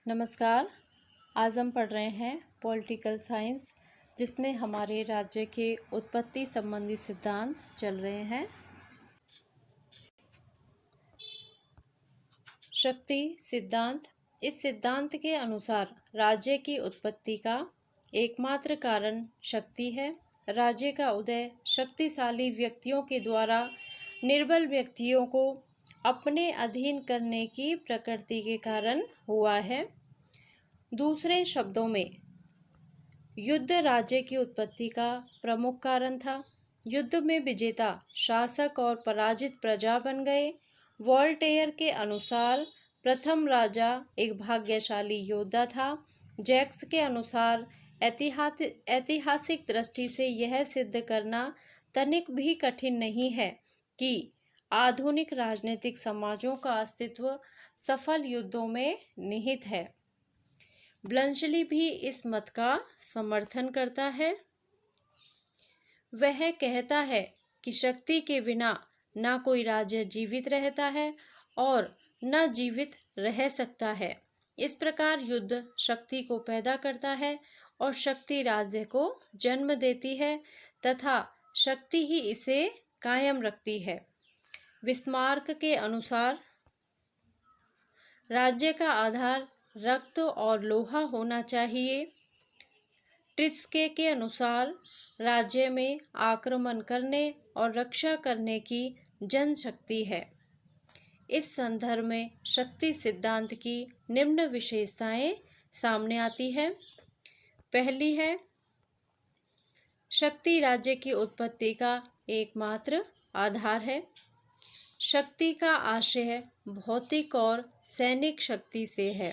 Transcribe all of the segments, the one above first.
नमस्कार। आज हम पढ़ रहे हैं पॉलिटिकल साइंस, जिसमें हमारे राज्य के उत्पत्ति संबंधी सिद्धांत चल रहे हैं। शक्ति सिद्धांत। इस सिद्धांत के अनुसार राज्य की उत्पत्ति का एकमात्र कारण शक्ति है। राज्य का उदय शक्तिशाली व्यक्तियों के द्वारा निर्बल व्यक्तियों को अपने अधीन करने की प्रकृति के कारण हुआ है। दूसरे शब्दों में, युद्ध राज्य की उत्पत्ति का प्रमुख कारण था। युद्ध में विजेता शासक और पराजित प्रजा बन गए। वोल्टेयर के अनुसार प्रथम राजा एक भाग्यशाली योद्धा था। जैक्स के अनुसार ऐतिहासिक दृष्टि से यह सिद्ध करना तनिक भी कठिन नहीं है कि आधुनिक राजनीतिक समाजों का अस्तित्व सफल युद्धों में निहित है। ब्लंशली भी इस मत का समर्थन करता है। वह कहता है कि शक्ति के बिना न कोई राज्य जीवित रहता है और न जीवित रह सकता है। इस प्रकार युद्ध शक्ति को पैदा करता है और शक्ति राज्य को जन्म देती है तथा शक्ति ही इसे कायम रखती है। बिस्मार्क के अनुसार राज्य का आधार रक्त और लोहा होना चाहिए। ट्रिस्के के अनुसार राज्य में आक्रमण करने और रक्षा करने की जनशक्ति है। इस संदर्भ में शक्ति सिद्धांत की निम्न विशेषताएं सामने आती है। पहली है, शक्ति राज्य की उत्पत्ति का एकमात्र आधार है। शक्ति का आशय भौतिक और सैनिक शक्ति से है।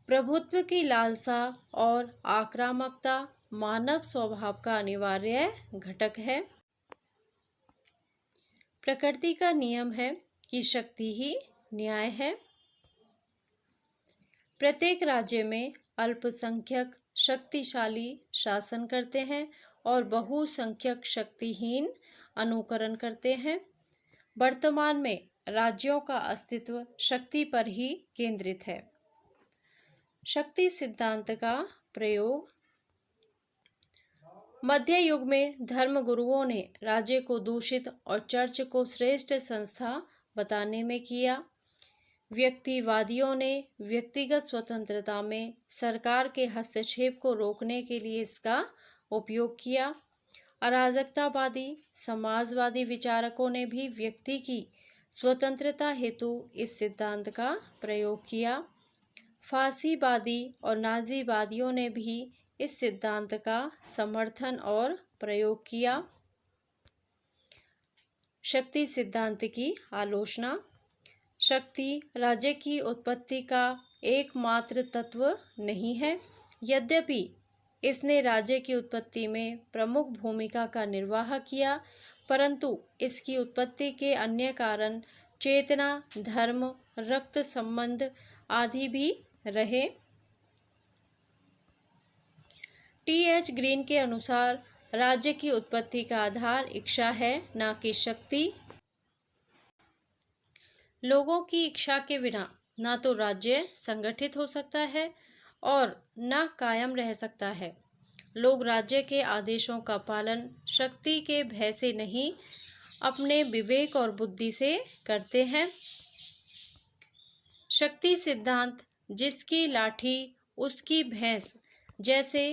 प्रभुत्व की लालसा और आक्रामकता मानव स्वभाव का अनिवार्य घटक है। प्रकृति का नियम है कि शक्ति ही न्याय है। प्रत्येक राज्य में अल्पसंख्यक शक्तिशाली शासन करते हैं और बहुसंख्यक शक्तिहीन अनुकरण करते हैं। वर्तमान में राज्यों का अस्तित्व शक्ति पर ही केंद्रित है। शक्ति सिद्धांत का प्रयोग। मध्य युग में धर्मगुरुओं ने राज्य को दूषित और चर्च को श्रेष्ठ संस्था बताने में किया। व्यक्तिवादियों ने व्यक्तिगत स्वतंत्रता में सरकार के हस्तक्षेप को रोकने के लिए इसका उपयोग किया। अराजकतावादी समाजवादी विचारकों ने भी व्यक्ति की स्वतंत्रता हेतु इस सिद्धांत का प्रयोग किया। फांसीवादी और नाजीवादियों ने भी इस सिद्धांत का समर्थन और प्रयोग किया। शक्ति सिद्धांत की आलोचना। शक्ति राज्य की उत्पत्ति का एकमात्र तत्व नहीं है, यद्यपि इसने राज्य की उत्पत्ति में प्रमुख भूमिका का निर्वाह किया, परंतु इसकी उत्पत्ति के अन्य कारण चेतना, धर्म, रक्त संबंध आदि भी रहे। टी.एच. ग्रीन के अनुसार राज्य की उत्पत्ति का आधार इच्छा है, न कि शक्ति। लोगों की इच्छा के बिना न तो राज्य संगठित हो सकता है और न कायम रह सकता है। लोग राज्य के आदेशों का पालन शक्ति के भय से नहीं, अपने विवेक और बुद्धि से करते हैं। शक्ति सिद्धांत जिसकी लाठी उसकी भैंस जैसे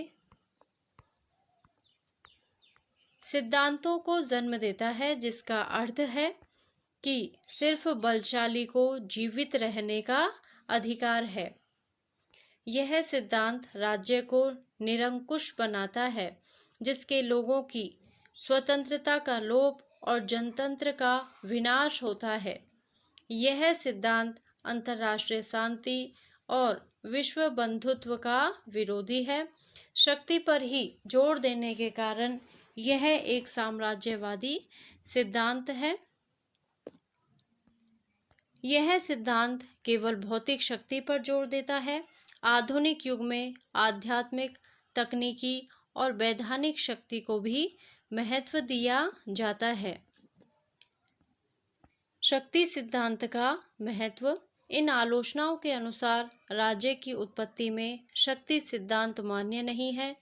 सिद्धांतों को जन्म देता है, जिसका अर्थ है कि सिर्फ बलशाली को जीवित रहने का अधिकार है। यह सिद्धांत राज्य को निरंकुश बनाता है, जिसके लोगों की स्वतंत्रता का लोप और जनतंत्र का विनाश होता है। यह सिद्धांत अंतर्राष्ट्रीय शांति और विश्व बंधुत्व का विरोधी है। शक्ति पर ही जोर देने के कारण यह एक साम्राज्यवादी सिद्धांत है। यह सिद्धांत केवल भौतिक शक्ति पर जोर देता है। आधुनिक युग में आध्यात्मिक, तकनीकी और वैधानिक शक्ति को भी महत्व दिया जाता है। शक्ति सिद्धांत का महत्व। इन आलोचनाओं के अनुसार राज्य की उत्पत्ति में शक्ति सिद्धांत मान्य नहीं है,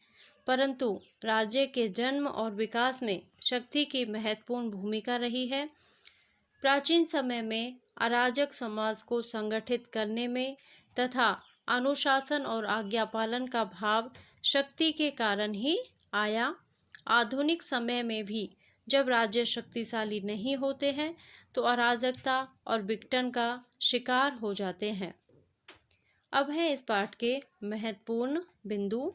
परंतु राज्य के जन्म और विकास में शक्ति की महत्वपूर्ण भूमिका रही है। प्राचीन समय में अराजक समाज को संगठित करने में तथा अनुशासन और आज्ञा पालन का भाव शक्ति के कारण ही आया। आधुनिक समय में भी जब राज्य शक्तिशाली नहीं होते हैं तो अराजकता और विघटन का शिकार हो जाते हैं। अब है इस पाठ के महत्वपूर्ण बिंदु।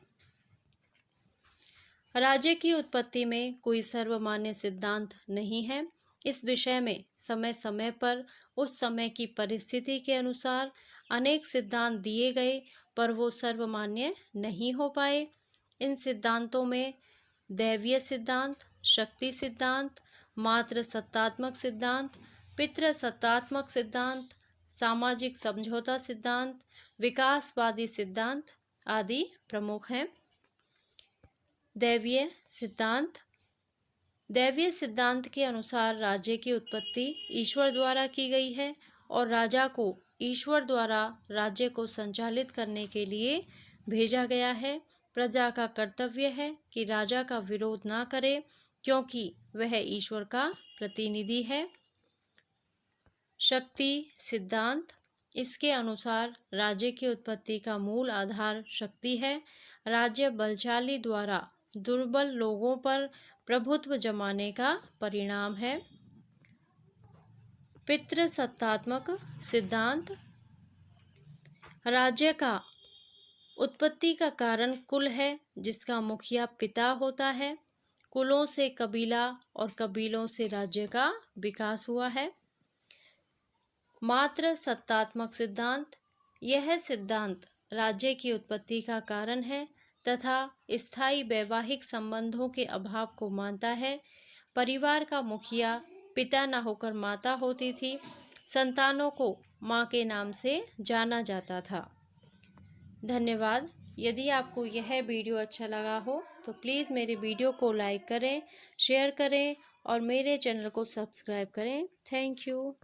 राज्य की उत्पत्ति में कोई सर्वमान्य सिद्धांत नहीं है। इस विषय में समय समय पर उस समय की परिस्थिति के अनुसार अनेक सिद्धांत दिए गए, पर वो सर्वमान्य नहीं हो पाए। इन सिद्धांतों में दैवीय सिद्धांत, शक्ति सिद्धांत, मात्र सत्तात्मक सिद्धांत, पितृ सत्तात्मक सिद्धांत, सामाजिक समझौता सिद्धांत, विकासवादी सिद्धांत आदि प्रमुख हैं। दैवीय सिद्धांत। दैवीय सिद्धांत के अनुसार राज्य की उत्पत्ति ईश्वर द्वारा की गई है और राजा को ईश्वर द्वारा राज्य को संचालित करने के लिए भेजा गया है। प्रजा का कर्तव्य है कि राजा का विरोध ना करे, क्योंकि वह ईश्वर का प्रतिनिधि है। शक्ति सिद्धांत। इसके अनुसार राज्य की उत्पत्ति का मूल आधार शक्ति है। राज्य बलशाली द्वारा दुर्बल लोगों पर प्रभुत्व जमाने का परिणाम है। पितृसत्तात्मक सिद्धांत। राज्य का उत्पत्ति का कारण कुल है, जिसका मुखिया पिता होता है। कुलों से कबीला और कबीलों से राज्य का विकास हुआ है। मात्र सत्तात्मक सिद्धांत। यह सिद्धांत राज्य की उत्पत्ति का कारण है तथा स्थायी वैवाहिक संबंधों के अभाव को मानता है। परिवार का मुखिया पिता न होकर माता होती थी। संतानों को माँ के नाम से जाना जाता था। धन्यवाद। यदि आपको यह वीडियो अच्छा लगा हो तो प्लीज़ मेरे वीडियो को लाइक करें, शेयर करें और मेरे चैनल को सब्सक्राइब करें। Thank you.